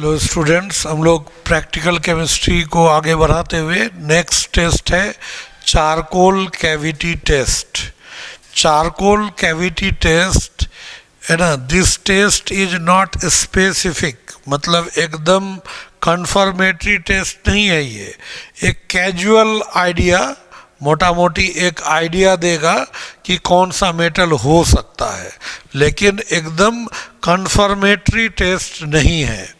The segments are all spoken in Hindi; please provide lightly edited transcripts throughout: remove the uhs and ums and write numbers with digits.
हेलो स्टूडेंट्स, हम लोग प्रैक्टिकल केमिस्ट्री को आगे बढ़ाते हुए नेक्स्ट टेस्ट है charcoal cavity test. Charcoal cavity test है ना, this test is not specific, मतलब एकदम कंफर्मेटरी टेस्ट नहीं है। ये एक कैजुअल आइडिया, मोटा मोटी एक आइडिया देगा कि कौन सा मेटल हो सकता है, लेकिन एकदम कंफर्मेटरी टेस्ट नहीं है।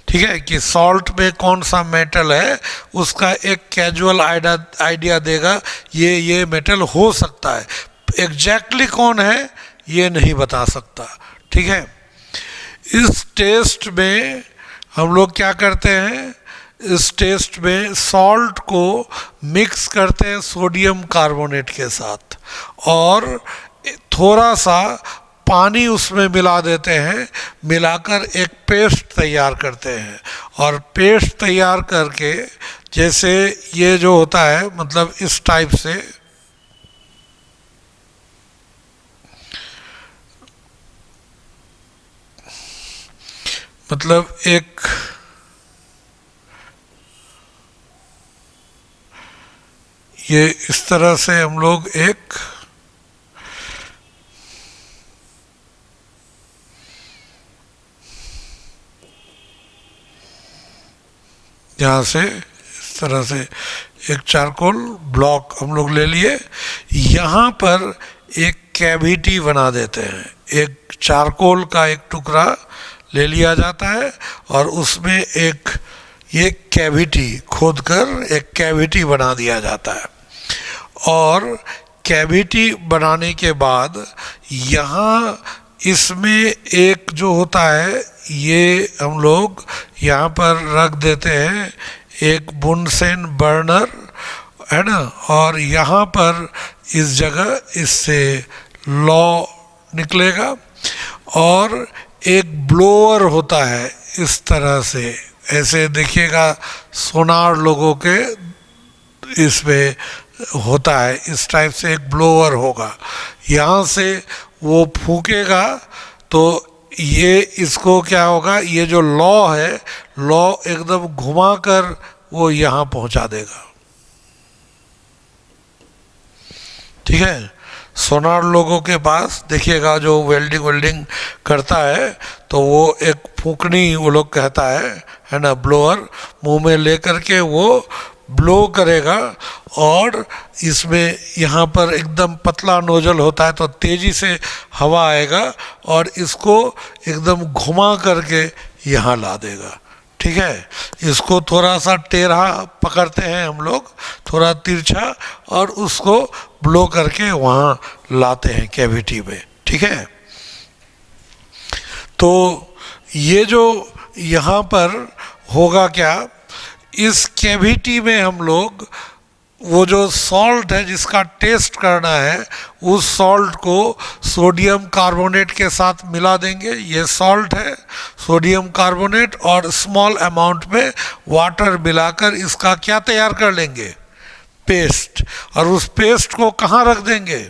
ठीक है कि सॉल्ट में कौन सा मेटल है, उसका एक कैजुअल आइडिया देगा ये मेटल हो सकता है। एग्जैक्टली कौन है ये नहीं बता सकता। ठीक है, इस टेस्ट में हम लोग क्या करते हैं, इस टेस्ट में सॉल्ट को मिक्स करते हैं सोडियम कार्बोनेट के साथ और थोड़ा सा पानी उसमें मिला देते हैं, मिलाकर एक पेस्ट तैयार करते हैं। और पेस्ट तैयार करके जैसे ये जो होता है, मतलब इस टाइप से, मतलब एक ये इस तरह से हम लोग एक यहाँ से इस तरह से एक चारकोल ब्लॉक हम लोग ले लिए, यहाँ पर एक कैविटी बना देते हैं। एक चारकोल का एक टुकड़ा ले लिया जाता है और उसमें एक ये कैविटी खोदकर एक कैविटी बना दिया जाता है। और कैविटी बनाने के बाद यहाँ इसमें एक जो होता है, ये हम लोग यहाँ पर रख देते हैं एक बुनसेन बर्नर, है ना। और यहाँ पर इस जगह इससे लौ निकलेगा और एक ब्लोअर होता है इस तरह से, ऐसे देखिएगा सोनार लोगों के इसमें होता है, इस टाइप से एक ब्लोअर होगा। यहाँ से वो फूकेगा तो ये इसको क्या होगा, ये जो लौ है, लौ एकदम घुमाकर वो यहाँ पहुँचा देगा। ठीक है, सोनार लोगों के पास देखिएगा जो वेल्डिंग करता है तो वो एक फूकनी वो लोग कहता है ना, ब्लोअर, मुंह में लेकर के वो ब्लो करेगा और इसमें यहाँ पर एकदम पतला नोजल होता है तो तेज़ी से हवा आएगा और इसको एकदम घुमा करके यहाँ ला देगा। ठीक है, इसको थोड़ा सा टेढ़ा पकड़ते हैं हम लोग, थोड़ा तिरछा, और उसको ब्लो करके वहाँ लाते हैं कैविटी में। ठीक है, तो ये जो यहाँ पर होगा क्या, इस कैविटी में हम लोग वो जो सॉल्ट है जिसका टेस्ट करना है, उस सॉल्ट को सोडियम कार्बोनेट के साथ मिला देंगे। ये सॉल्ट है सोडियम कार्बोनेट, और स्मॉल अमाउंट में वाटर मिलाकर इसका क्या तैयार कर लेंगे, पेस्ट। और उस पेस्ट को कहाँ रख देंगे,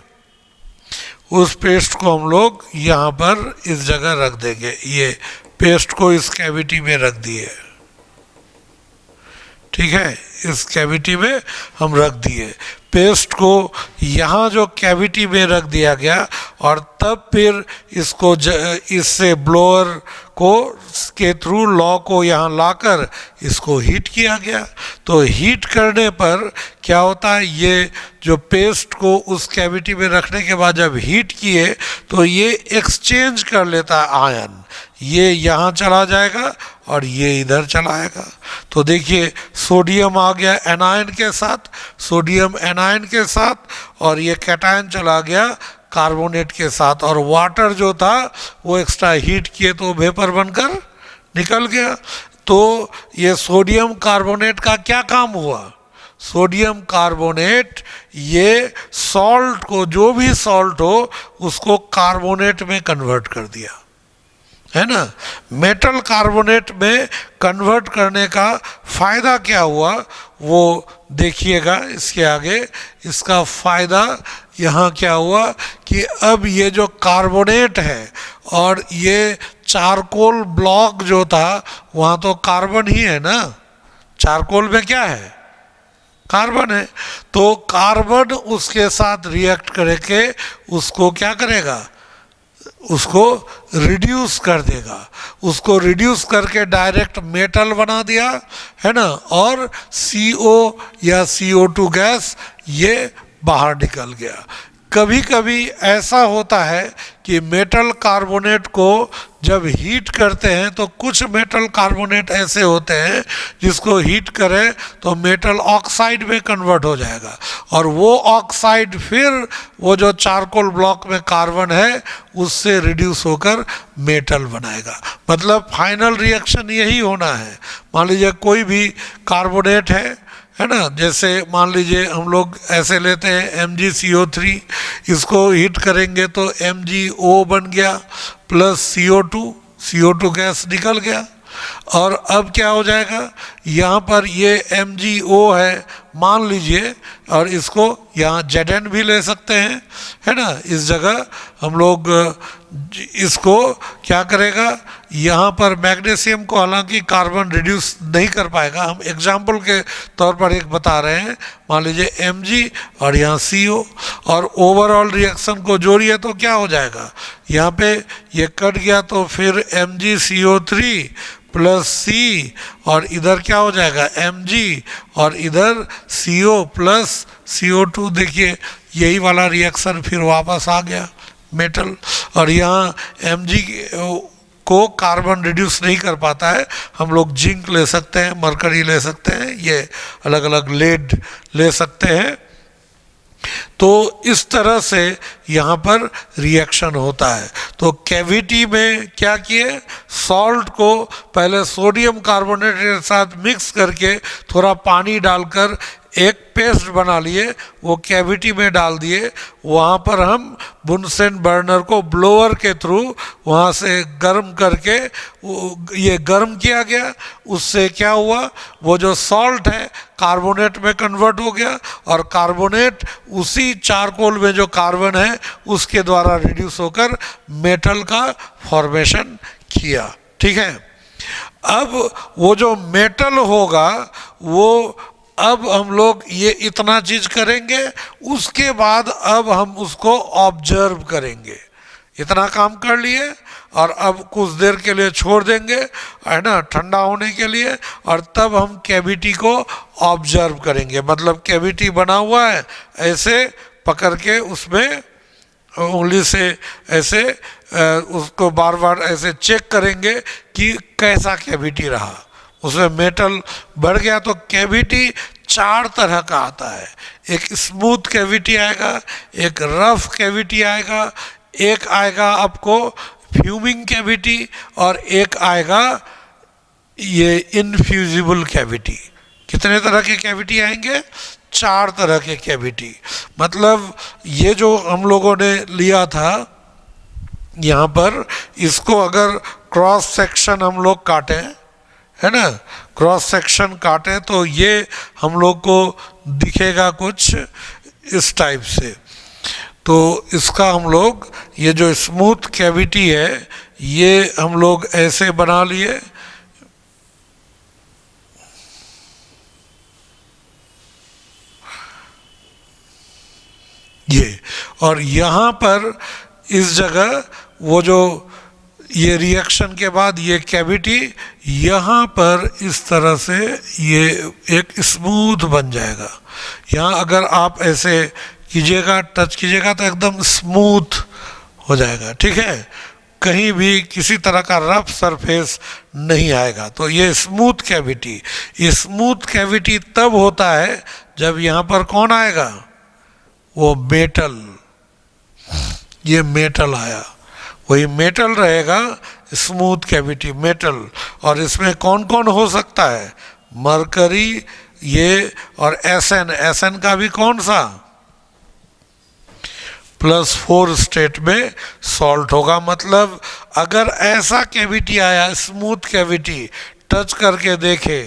उस पेस्ट को हम लोग यहाँ पर इस जगह रख देंगे। ये पेस्ट को इस कैविटी में रख दिए। ठीक है, इस कैविटी में हम रख दिए पेस्ट को, यहाँ जो कैविटी में रख दिया गया। और तब फिर इसको इससे ब्लोअर को के थ्रू लॉ को यहाँ लाकर इसको हीट किया गया। तो हीट करने पर क्या होता है, ये जो पेस्ट को उस कैविटी में रखने के बाद जब हीट किए तो ये एक्सचेंज कर लेता है आयन, ये यहाँ चला जाएगा और ये इधर चला आएगा। तो देखिए सोडियम आ गया एनायन के साथ, सोडियम एनायन के साथ, और ये कैटायन चला गया कार्बोनेट के साथ, और वाटर जो था वो एक्स्ट्रा हीट किए तो वेपर बनकर निकल गया। तो ये सोडियम कार्बोनेट का क्या काम हुआ, सोडियम कार्बोनेट ये सॉल्ट को, जो भी सॉल्ट हो उसको कार्बोनेट में कन्वर्ट कर दिया, है ना। मेटल कार्बोनेट में कन्वर्ट करने का फ़ायदा क्या हुआ वो देखिएगा इसके आगे। इसका फ़ायदा यहाँ क्या हुआ कि अब ये जो कार्बोनेट है और ये चारकोल ब्लॉक जो था वहाँ तो कार्बन ही है ना, चारकोल में क्या है, कार्बन है। तो कार्बन उसके साथ रिएक्ट करके उसको क्या करेगा, उसको रिड्यूस कर देगा, उसको रिड्यूस करके डायरेक्ट मेटल बना दिया है ना, और CO या CO2 गैस ये बाहर निकल गया। कभी कभी ऐसा होता है कि मेटल कार्बोनेट को जब हीट करते हैं तो कुछ मेटल कार्बोनेट ऐसे होते हैं जिसको हीट करें तो मेटल ऑक्साइड में कन्वर्ट हो जाएगा, और वो ऑक्साइड फिर वो जो चारकोल ब्लॉक में कार्बन है उससे रिड्यूस होकर मेटल बनाएगा। मतलब फाइनल रिएक्शन यही होना है। मान लीजिए कोई भी कार्बोनेट है ना, जैसे मान लीजिए हम लोग ऐसे लेते हैं MgCO3, इसको हीट करेंगे तो MgO बन गया प्लस CO2 गैस निकल गया। और अब क्या हो जाएगा, यहाँ पर ये MgO है मान लीजिए, और इसको यहाँ Zn भी ले सकते हैं है ना, इस जगह हम लोग इसको क्या करेगा, यहाँ पर मैग्नीशियम को हालांकि कार्बन रिड्यूस नहीं कर पाएगा, हम एग्जाम्पल के तौर पर एक बता रहे हैं, मान लीजिए Mg और यहाँ CO, और ओवरऑल रिएक्शन को जोड़िए तो क्या हो जाएगा, यहाँ पे ये कट गया तो फिर MgCO3 प्लस C, और इधर क्या हो जाएगा Mg, और इधर CO प्लस CO2। देखिए यही वाला रिएक्शन फिर वापस आ गया मेटल, और यहाँ Mg को कार्बन रिड्यूस नहीं कर पाता है, हम लोग जिंक ले सकते हैं, मरकरी ले सकते हैं, ये अलग अलग लेड ले सकते हैं। तो इस तरह से यहाँ पर रिएक्शन होता है। तो कैविटी में क्या किए, सॉल्ट को पहले सोडियम कार्बोनेट के साथ मिक्स करके थोड़ा पानी डालकर एक पेस्ट बना लिए, वो कैविटी में डाल दिए, वहाँ पर हम बुनसेन बर्नर को ब्लोअर के थ्रू वहाँ से गर्म करके ये गर्म किया गया, उससे क्या हुआ, वो जो सॉल्ट है कार्बोनेट में कन्वर्ट हो गया, और कार्बोनेट उसी चारकोल में जो कार्बन है उसके द्वारा रिड्यूस होकर मेटल का फॉर्मेशन किया। ठीक है, अब वो जो मेटल होगा वो, अब हम लोग ये इतना चीज करेंगे, उसके बाद अब हम उसको ऑब्जर्व करेंगे। इतना काम कर लिए और अब कुछ देर के लिए छोड़ देंगे है ना, ठंडा होने के लिए, और तब हम कैविटी को ऑब्जर्व करेंगे। मतलब कैविटी बना हुआ है, ऐसे पकड़ के उसमें उंगली से ऐसे उसको बार बार ऐसे चेक करेंगे कि कैसा कैविटी रहा, उसमें मेटल बढ़ गया। तो कैविटी चार तरह का आता है, एक स्मूथ कैविटी आएगा, एक रफ कैविटी आएगा, एक आएगा आपको फ्यूमिंग कैविटी, और एक आएगा ये इनफ्यूजिबल कैविटी। कितने तरह के कैविटी आएंगे, चार तरह के कैविटी। मतलब ये जो हम लोगों ने लिया था यहाँ पर, इसको अगर क्रॉस सेक्शन हम लोग काटें है ना, क्रॉस सेक्शन काटें तो ये हम लोग को दिखेगा कुछ इस टाइप से। तो इसका हम लोग ये जो स्मूथ कैविटी है ये हम लोग ऐसे बना लिए, ये, और यहाँ पर इस जगह वो जो ये रिएक्शन के बाद ये कैविटी यहाँ पर इस तरह से ये एक स्मूथ बन जाएगा। यहाँ अगर आप ऐसे कीजिएगा, टच कीजिएगा तो एकदम स्मूथ हो जाएगा। ठीक है, कहीं भी किसी तरह का रफ सरफेस नहीं आएगा। तो ये स्मूथ कैविटी, ये स्मूथ कैविटी तब होता है जब यहाँ पर कौन आएगा, वो मेटल, ये मेटल आया, वही मेटल रहेगा स्मूथ कैविटी मेटल। और इसमें कौन कौन हो सकता है, मरकरी ये, और SN का भी कौन सा, +4 स्टेट में सॉल्ट होगा। मतलब अगर ऐसा कैविटी आया स्मूथ कैविटी, टच करके देखे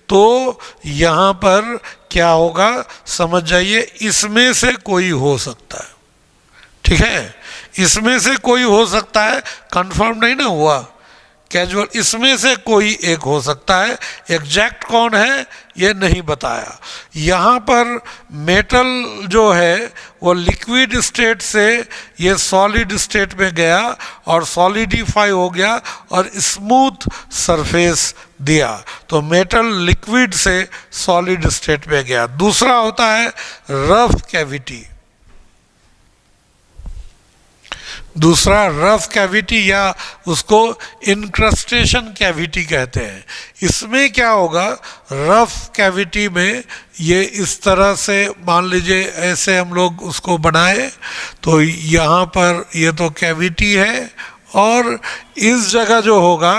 तो यहाँ पर क्या होगा समझ जाइए, इसमें से कोई हो सकता है। ठीक है, इसमें से कोई हो सकता है, कंफर्म नहीं ना हुआ, कैजुअल, इसमें से कोई एक हो सकता है, एग्जैक्ट कौन है ये नहीं बताया। यहाँ पर मेटल जो है वो लिक्विड स्टेट से ये सॉलिड स्टेट में गया और सॉलिडिफाई हो गया और स्मूथ सरफेस दिया, तो मेटल लिक्विड से सॉलिड स्टेट में गया। दूसरा होता है रफ कैविटी। दूसरा रफ कैविटी या उसको इनक्रस्टेशन कैविटी कहते हैं। इसमें क्या होगा, रफ कैविटी में ये इस तरह से मान लीजिए ऐसे हम लोग उसको बनाए, तो यहाँ पर ये तो कैविटी है और इस जगह जो होगा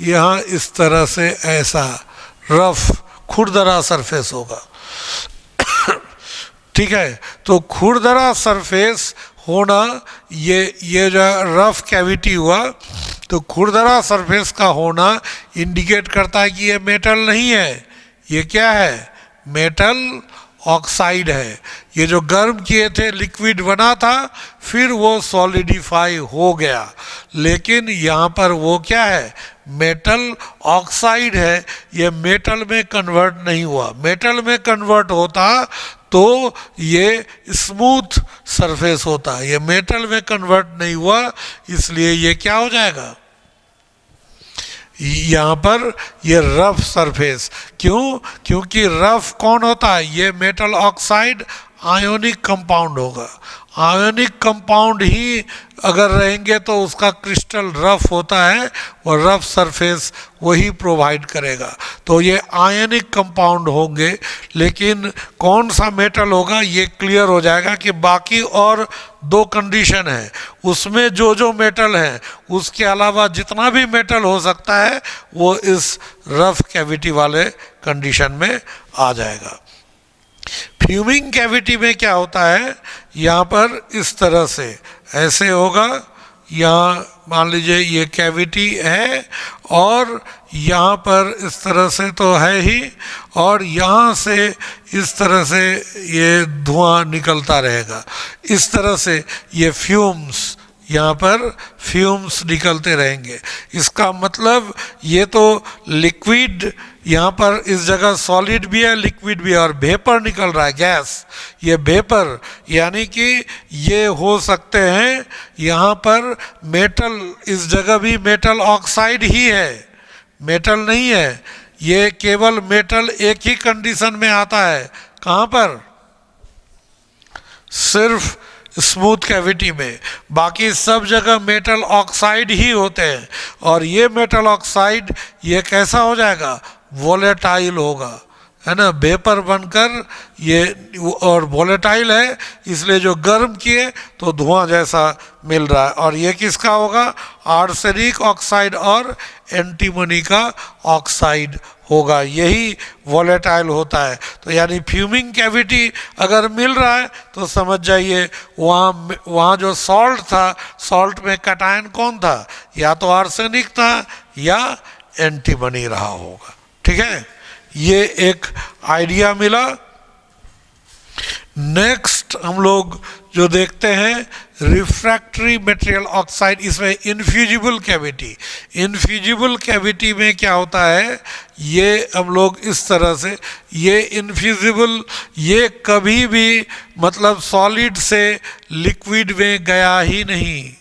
यहाँ इस तरह से ऐसा रफ खुरदरा सरफेस होगा। ठीक है, तो खुरदरा सरफेस होना, ये जो रफ कैविटी हुआ, तो खुरदरा सरफेस का होना इंडिकेट करता है कि ये मेटल नहीं है, ये क्या है, मेटल ऑक्साइड है। ये जो गर्म किए थे लिक्विड बना था, फिर वो सॉलिडिफाई हो गया, लेकिन यहाँ पर वो क्या है, मेटल ऑक्साइड है, ये मेटल में कन्वर्ट नहीं हुआ। मेटल में कन्वर्ट होता तो ये स्मूथ सरफेस होता, ये मेटल में कन्वर्ट नहीं हुआ, इसलिए ये क्या हो जाएगा, यहाँ पर ये रफ सरफेस। क्यों, क्योंकि रफ कौन होता है, ये मेटल ऑक्साइड आयोनिक कंपाउंड होगा। आयोनिक कंपाउंड ही अगर रहेंगे तो उसका क्रिस्टल रफ होता है और रफ सरफेस वही प्रोवाइड करेगा, तो ये आयनिक कंपाउंड होंगे। लेकिन कौन सा मेटल होगा ये क्लियर हो जाएगा कि बाकी और दो कंडीशन है, उसमें जो जो मेटल है उसके अलावा जितना भी मेटल हो सकता है वो इस रफ कैविटी वाले कंडीशन में आ जाएगा। फ्यूमिंग कैविटी में क्या होता है, यहाँ पर इस तरह से ऐसे होगा, यहाँ मान लीजिए ये कैविटी है और यहाँ पर इस तरह से तो है ही, और यहाँ से इस तरह से ये धुआं निकलता रहेगा, इस तरह से ये फ्यूम्स, यहाँ पर फ्यूम्स निकलते रहेंगे। इसका मतलब ये तो लिक्विड, यहाँ पर इस जगह सॉलिड भी है, लिक्विड भी है और वेपर निकल रहा है, गैस, ये वेपर, यानी कि ये हो सकते हैं यहाँ पर मेटल, इस जगह भी मेटल ऑक्साइड ही है, मेटल नहीं है, ये केवल मेटल एक ही कंडीशन में आता है, कहाँ पर, सिर्फ स्मूथ कैविटी में, बाकी सब जगह मेटल ऑक्साइड ही होते हैं। और ये मेटल ऑक्साइड ये कैसा हो जाएगा, वोलेटाइल होगा, है ना, वेपर बनकर ये, और वोलेटाइल है इसलिए जो गर्म किए तो धुआं जैसा मिल रहा है। और ये किसका होगा, आर्सेनिक ऑक्साइड और एंटीमनी का ऑक्साइड होगा, यही वोलेटाइल होता है। तो यानी फ्यूमिंग कैविटी अगर मिल रहा है तो समझ जाइए वहाँ जो सॉल्ट था, सॉल्ट में कैटायन कौन था, या तो आर्सेनिक था या एंटीमनी रहा होगा। ठीक है, ये एक आइडिया मिला। नेक्स्ट हम लोग जो देखते हैं रिफ्रैक्टरी मटेरियल ऑक्साइड, इसमें इनफ्यूजिबल कैविटी। इनफ्यूजिबल कैविटी में क्या होता है, ये हम लोग इस तरह से, ये इनफ्यूजिबल, ये कभी भी मतलब सॉलिड से लिक्विड में गया ही नहीं।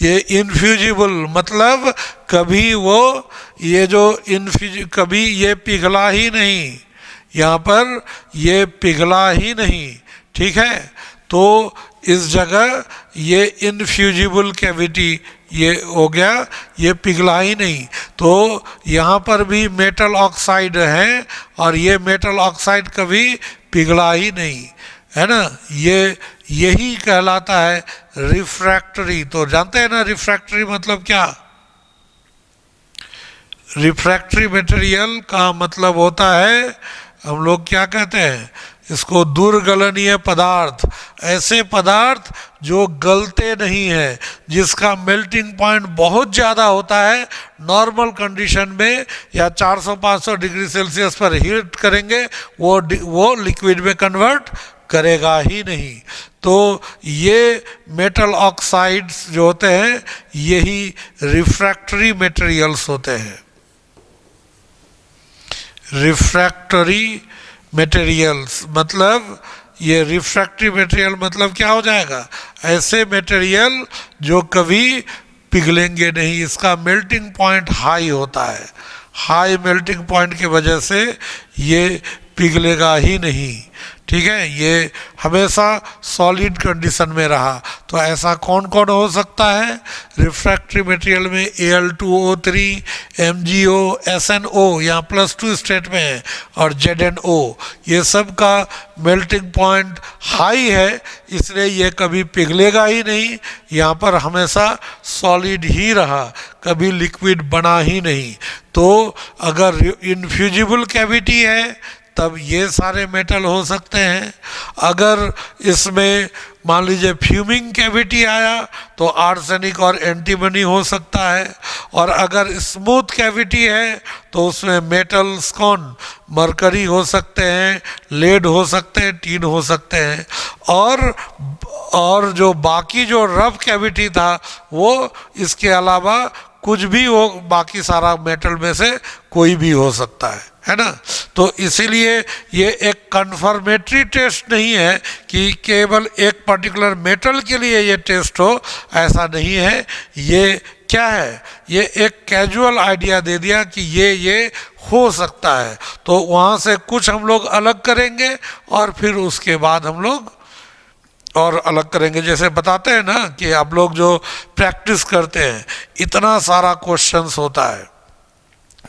ये इनफ्यूजिबल मतलब कभी वो, ये जो कभी ये पिघला ही नहीं, यहाँ पर ये पिघला ही नहीं। ठीक है, तो इस जगह ये इनफ्यूजिबल कैविटी ये हो गया, ये पिघला ही नहीं, तो यहाँ पर भी मेटल ऑक्साइड है और ये मेटल ऑक्साइड कभी पिघला ही नहीं, है ना, ये यही कहलाता है रिफ्रैक्टरी। तो जानते हैं ना रिफ्रैक्टरी मतलब क्या, रिफ्रैक्टरी मटेरियल का मतलब होता है, हम लोग क्या कहते हैं इसको, दुर्गलनीय पदार्थ, ऐसे पदार्थ जो गलते नहीं हैं, जिसका मेल्टिंग पॉइंट बहुत ज़्यादा होता है, नॉर्मल कंडीशन में या 400-500 डिग्री सेल्सियस पर हीट करेंगे वो लिक्विड में कन्वर्ट करेगा ही नहीं। तो ये मेटल ऑक्साइड्स जो होते हैं यही रिफ्रैक्टरी मटेरियल्स होते हैं। रिफ्रैक्टरी मटेरियल्स मतलब ये रिफ्रैक्टरी मटेरियल मतलब क्या हो जाएगा, ऐसे मटेरियल जो कभी पिघलेंगे नहीं, इसका मेल्टिंग पॉइंट हाई होता है, हाई मेल्टिंग पॉइंट की वजह से ये पिघलेगा ही नहीं। ठीक है, ये हमेशा सॉलिड कंडीशन में रहा। तो ऐसा कौन कौन हो सकता है रिफ्रैक्टरी मटेरियल में, Al2O3, MgO, SnO यहाँ +2 स्टेट में है, और ZnO, ये सब का मेल्टिंग पॉइंट हाई है, इसलिए ये कभी पिघलेगा ही नहीं, यहाँ पर हमेशा सॉलिड ही रहा, कभी लिक्विड बना ही नहीं। तो अगर इनफ्यूजिबल कैविटी है तब ये सारे मेटल हो सकते हैं। अगर इसमें मान लीजिए फ्यूमिंग कैविटी आया तो आर्सेनिक और एंटीमनी हो सकता है। और अगर स्मूथ कैविटी है तो उसमें मेटल्स कौन, मरकरी हो सकते हैं, लेड हो सकते हैं, टीन हो सकते हैं। और जो बाकी जो रफ कैविटी था वो इसके अलावा कुछ भी हो, बाकी सारा मेटल में से कोई भी हो सकता है ना। तो इसीलिए ये एक कन्फर्मेटरी टेस्ट नहीं है कि केवल एक पर्टिकुलर मेटल के लिए ये टेस्ट हो, ऐसा नहीं है। ये क्या है, ये एक कैजुअल आइडिया दे दिया कि ये हो सकता है। तो वहाँ से कुछ हम लोग अलग करेंगे और फिर उसके बाद हम लोग और अलग करेंगे। जैसे बताते हैं ना कि आप लोग जो प्रैक्टिस करते हैं, इतना सारा क्वेश्चंस होता है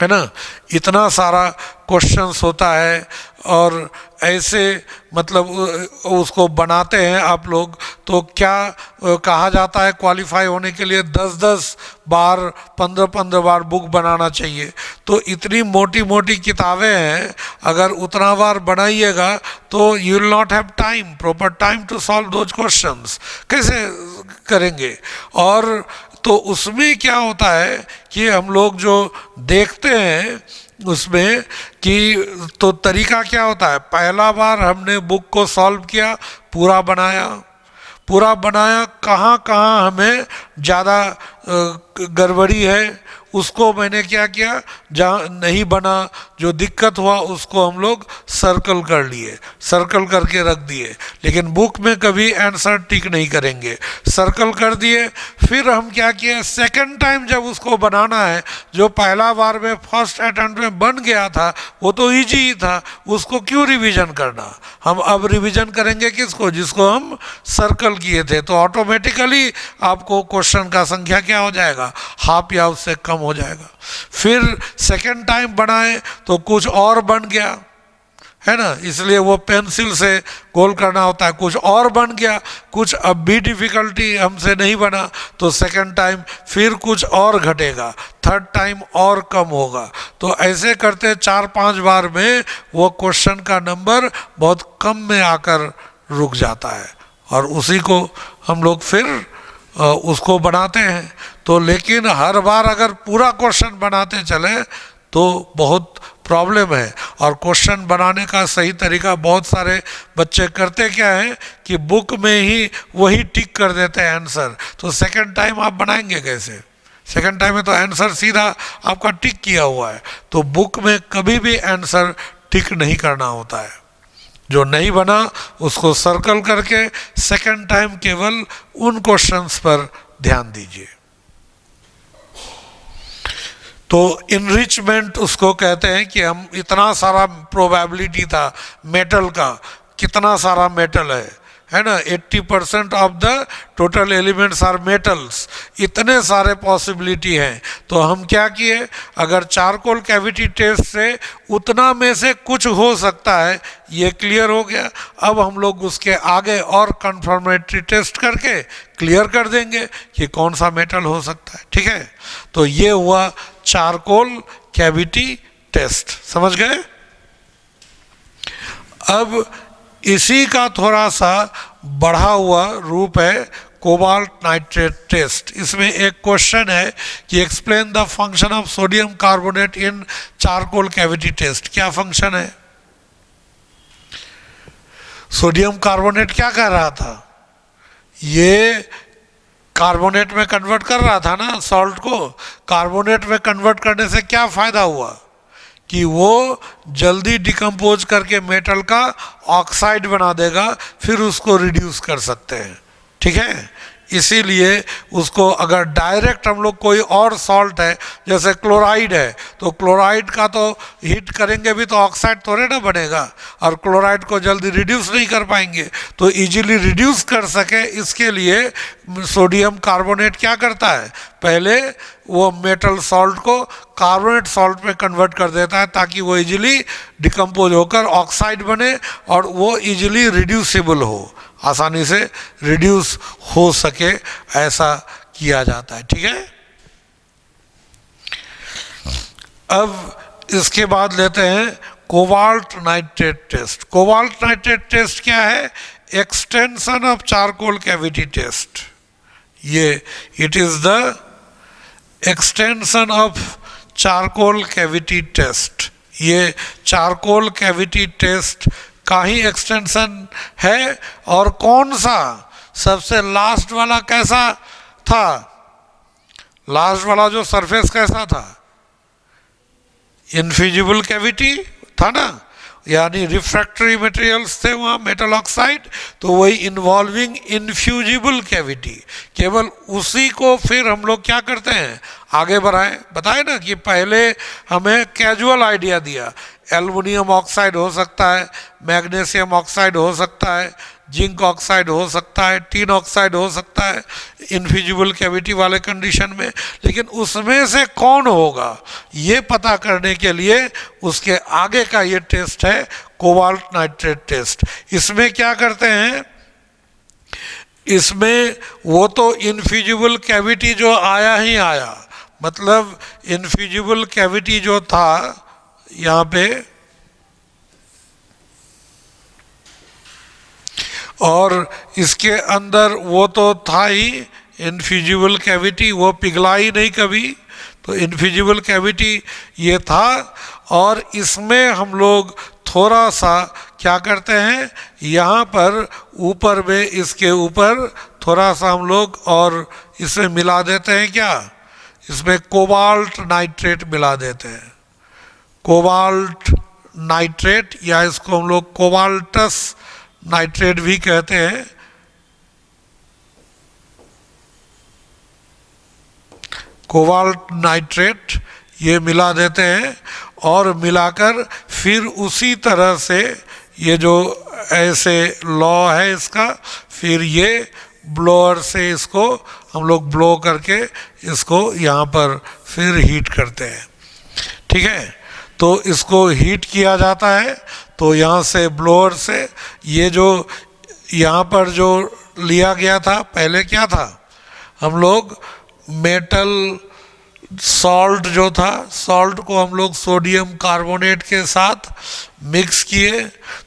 ना, इतना सारा क्वेश्चंस होता है, और ऐसे मतलब उसको बनाते हैं आप लोग। तो क्या कहा जाता है, क्वालिफाई होने के लिए 10-10 बार 15-15 बार बुक बनाना चाहिए। तो इतनी मोटी मोटी किताबें हैं, अगर उतना बार बनाइएगा तो you will not have time, proper time to solve those questions, कैसे करेंगे। और तो उसमें क्या होता है कि हम लोग जो देखते हैं उसमें कि तो तरीका क्या होता है, पहला बार हमने बुक को सॉल्व किया, पूरा बनाया, कहाँ कहाँ हमें ज़्यादा गड़बड़ी है उसको मैंने क्या किया, जहाँ नहीं बना, जो दिक्कत हुआ उसको हम लोग सर्कल कर लिए, सर्कल करके रख दिए। लेकिन बुक में कभी आंसर टिक नहीं करेंगे, सर्कल कर दिए। फिर हम क्या किए, सेकंड टाइम जब उसको बनाना है, जो पहला बार में फर्स्ट अटेम्प्ट में बन गया था वो तो इजी ही था, उसको क्यों रिवीजन करना। हम अब रिवीजन करेंगे किसको, जिसको हम सर्कल किए थे। तो ऑटोमेटिकली आपको क्वेश्चन का संख्या क्या हो जाएगा, हाफ या उससे कम हो जाएगा। फिर सेकंड टाइम बनाए तो कुछ और बन गया, है ना, इसलिए वो पेंसिल से गोल करना होता है, कुछ और बन गया, कुछ अब भी डिफिकल्टी हमसे नहीं बना तो सेकंड टाइम फिर कुछ और घटेगा, थर्ड टाइम और कम होगा। तो ऐसे करते 4-5 बार में वो क्वेश्चन का नंबर बहुत कम में आकर रुक जाता है, और उसी को हम लोग फिर उसको बनाते हैं। तो लेकिन हर बार अगर पूरा क्वेश्चन बनाते चले तो बहुत प्रॉब्लम है। और क्वेश्चन बनाने का सही तरीका बहुत सारे बच्चे करते क्या है कि बुक में ही वही टिक कर देते हैं आंसर। तो सेकंड टाइम आप बनाएंगे कैसे, सेकंड टाइम में तो आंसर सीधा आपका टिक किया हुआ है। तो बुक में कभी भी आंसर टिक नहीं करना होता है, जो नहीं बना उसको सर्कल करके सेकंड टाइम केवल उन क्वेश्चंस पर ध्यान दीजिए। तो इनरिचमेंट उसको कहते हैं कि हम इतना सारा प्रोबेबिलिटी था मेटल का, कितना सारा मेटल है ना, 80% of the total elements are metals, इतने सारे पॉसिबिलिटी हैं। तो हम क्या किए, अगर चारकोल कैविटी टेस्ट से उतना में से कुछ हो सकता है, ये क्लियर हो गया। अब हम लोग उसके आगे और कंफर्मेटरी टेस्ट करके क्लियर कर देंगे कि कौन सा मेटल हो सकता है। ठीक है, तो ये हुआ चारकोल कैविटी टेस्ट, समझ गए। अब इसी का थोड़ा सा बढ़ा हुआ रूप है कोबाल्ट नाइट्रेट टेस्ट। इसमें एक क्वेश्चन है कि explain the function of sodium carbonate in charcoal cavity test. क्या फंक्शन है, सोडियम कार्बोनेट क्या कर रहा था, ये कार्बोनेट में कन्वर्ट कर रहा था ना सॉल्ट को। कार्बोनेट में कन्वर्ट करने से क्या फ़ायदा हुआ कि वो जल्दी डिकम्पोज करके मेटल का ऑक्साइड बना देगा, फिर उसको रिड्यूस कर सकते हैं। ठीक है, इसीलिए उसको अगर डायरेक्ट हम लोग कोई और सॉल्ट है जैसे क्लोराइड है, तो क्लोराइड का तो हीट करेंगे भी तो ऑक्साइड थोड़े ना बनेगा, और क्लोराइड को जल्दी रिड्यूस नहीं कर पाएंगे। तो इजीली रिड्यूस कर सके इसके लिए सोडियम कार्बोनेट क्या करता है, पहले वो मेटल सॉल्ट को कार्बोनेट सॉल्ट में कन्वर्ट कर देता है ताकि वो इजीली डिकम्पोज होकर ऑक्साइड बने और वो इजीली रिड्यूसिबल हो, आसानी से रिड्यूस हो सके, ऐसा किया जाता है। ठीक है, अब इसके बाद लेते हैं cobalt nitrate test. Cobalt nitrate test क्या है, extension of charcoal cavity test. ये it is the extension of charcoal cavity test. ये चारकोल कैविटी टेस्ट का ही एक्सटेंशन है। और कौन सा सबसे लास्ट वाला कैसा था, लास्ट वाला जो सरफेस कैसा था, इनफ्यूजिबल कैविटी था ना, यानी रिफ्रैक्टरी मटेरियल्स थे वहाँ मेटल ऑक्साइड, तो वही इन्वॉल्विंग इनफ्यूजिबल कैविटी। केवल उसी को फिर हम लोग क्या करते हैं, आगे बढ़ाएं। बताए ना कि पहले हमें कैजुअल आइडिया दिया, एल्युमिनियम ऑक्साइड हो सकता है, मैग्नीशियम ऑक्साइड हो सकता है, जिंक ऑक्साइड हो सकता है, टिन ऑक्साइड हो सकता है इनफ्यूजिबल कैविटी वाले कंडीशन में। लेकिन उसमें से कौन होगा ये पता करने के लिए उसके आगे का ये टेस्ट है कोबाल्ट नाइट्रेट टेस्ट। इसमें क्या करते हैं, इसमें वो तो इनफ्यूजिबल कैविटी जो आया ही आया, मतलब इनफ्यूजिबल कैविटी जो था यहाँ पे, और इसके अंदर वो तो था ही इनफ्यूजिबल कैविटी, वो पिघला ही नहीं कभी, तो इनफ्यूजिबल कैविटी ये था। और इसमें हम लोग थोड़ा सा क्या करते हैं, यहाँ पर ऊपर में इसके ऊपर थोड़ा सा हम लोग और इसमें मिला देते हैं, क्या इसमें कोबाल्ट नाइट्रेट मिला देते हैं। कोबाल्ट नाइट्रेट, या इसको हम लोग कोबाल्टस नाइट्रेट भी कहते हैं। कोबाल्ट नाइट्रेट ये मिला देते हैं, और मिलाकर फिर उसी तरह से ये जो ऐसे लॉ है इसका, फिर ये ब्लोअर से इसको हम लोग ब्लो करके इसको यहाँ पर फिर हीट करते हैं। ठीक है, तो इसको हीट किया जाता है, तो यहाँ से ब्लोअर से ये जो यहाँ पर जो लिया गया था, पहले क्या था, हम लोग मेटल सॉल्ट जो था, सॉल्ट को हम लोग सोडियम कार्बोनेट के साथ मिक्स किए,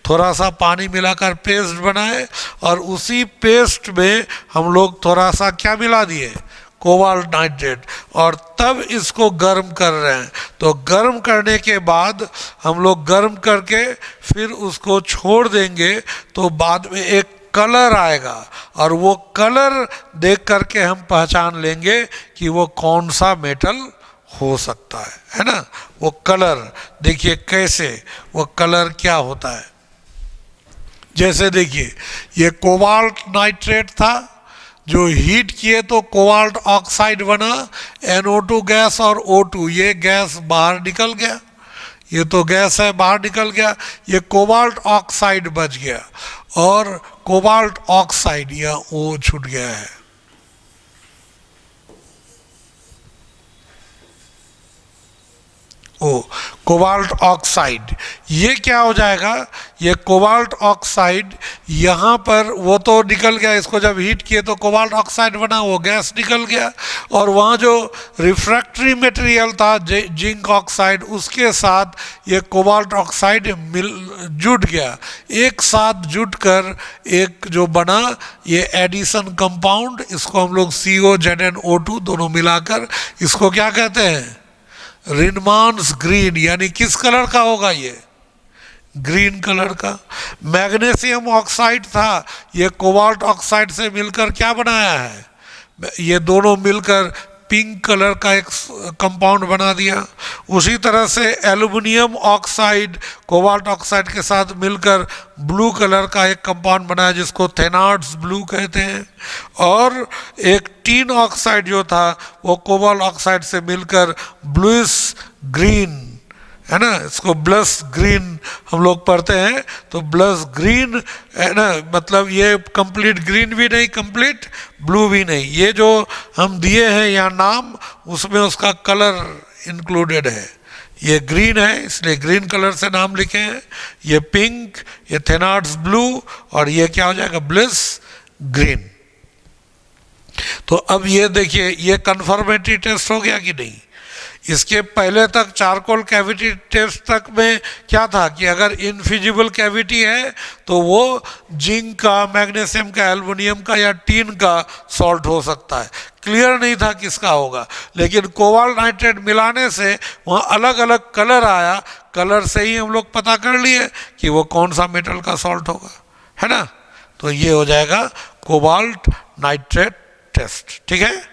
थोड़ा सा पानी मिलाकर पेस्ट बनाए, और उसी पेस्ट में हम लोग थोड़ा सा क्या मिला दिए, कोबाल्ट नाइट्रेट, और तब इसको गर्म कर रहे हैं। तो गर्म करने के बाद हम लोग गर्म करके फिर उसको छोड़ देंगे, तो बाद में एक कलर आएगा, और वो कलर देख करके हम पहचान लेंगे कि वो कौन सा मेटल हो सकता है ना। वो कलर देखिए कैसे, वो कलर क्या होता है, जैसे देखिए ये कोबाल्ट नाइट्रेट था, जो हीट किए तो कोबाल्ट ऑक्साइड बना, NO2 गैस और O2, ये गैस बाहर निकल गया, ये तो गैस है बाहर निकल गया, ये कोबाल्ट ऑक्साइड बच गया, और कोबाल्ट ऑक्साइड या O छूट गया है। ओ कोबाल्ट ऑक्साइड, ये क्या हो जाएगा, ये कोबाल्ट ऑक्साइड यहाँ पर वो तो निकल गया, इसको जब हीट किए तो कोबाल्ट ऑक्साइड बना, वो गैस निकल गया, और वहाँ जो रिफ्रैक्टरी मटेरियल था जिंक ऑक्साइड, उसके साथ ये कोबाल्ट ऑक्साइड जुट गया, एक साथ जुटकर एक जो बना ये एडिशन कंपाउंड, इसको हम लोग COZnO2 दोनों मिलाकर इसको क्या कहते हैं, रिनमान्स ग्रीन, यानी किस कलर का होगा ये, ग्रीन कलर का। मैग्नीशियम ऑक्साइड था, ये कोबाल्ट ऑक्साइड से मिलकर क्या बनाया है, ये दोनों मिलकर पिंक कलर का एक कंपाउंड बना दिया। उसी तरह से एल्युमिनियम ऑक्साइड कोबाल्ट ऑक्साइड के साथ मिलकर ब्लू कलर का एक कंपाउंड बनाया जिसको थेनार्ड्स ब्लू कहते हैं। और एक टीन ऑक्साइड जो था वो कोबाल्ट ऑक्साइड से मिलकर ब्लूइश ग्रीन, है ना, इसको ब्लस ग्रीन हम लोग पढ़ते हैं, तो ब्लस ग्रीन है ना, मतलब ये कंप्लीट ग्रीन भी नहीं, कंप्लीट ब्लू भी नहीं, ये जो हम दिए हैं यहाँ नाम उसमें उसका कलर इंक्लूडेड है। ये ग्रीन है इसलिए ग्रीन कलर से नाम लिखे हैं, ये पिंक, ये थेनार्ड्स ब्लू, और ये क्या हो जाएगा, ब्लिस ग्रीन। तो अब ये देखिए, ये कन्फर्मेटरी टेस्ट हो गया कि नहीं। इसके पहले तक चारकोल कैविटी टेस्ट तक में क्या था कि अगर इनफिजिबल कैविटी है तो वो जिंक का, मैग्नीशियम का, एल्युमिनियम का या टीन का सॉल्ट हो सकता है, क्लियर नहीं था किसका होगा। लेकिन कोबाल्ट नाइट्रेट मिलाने से वहाँ अलग अलग कलर आया, कलर से ही हम लोग पता कर लिए कि वो कौन सा मेटल का सॉल्ट होगा, है ना। तो ये हो जाएगा कोबाल्ट नाइट्रेट टेस्ट, ठीक है।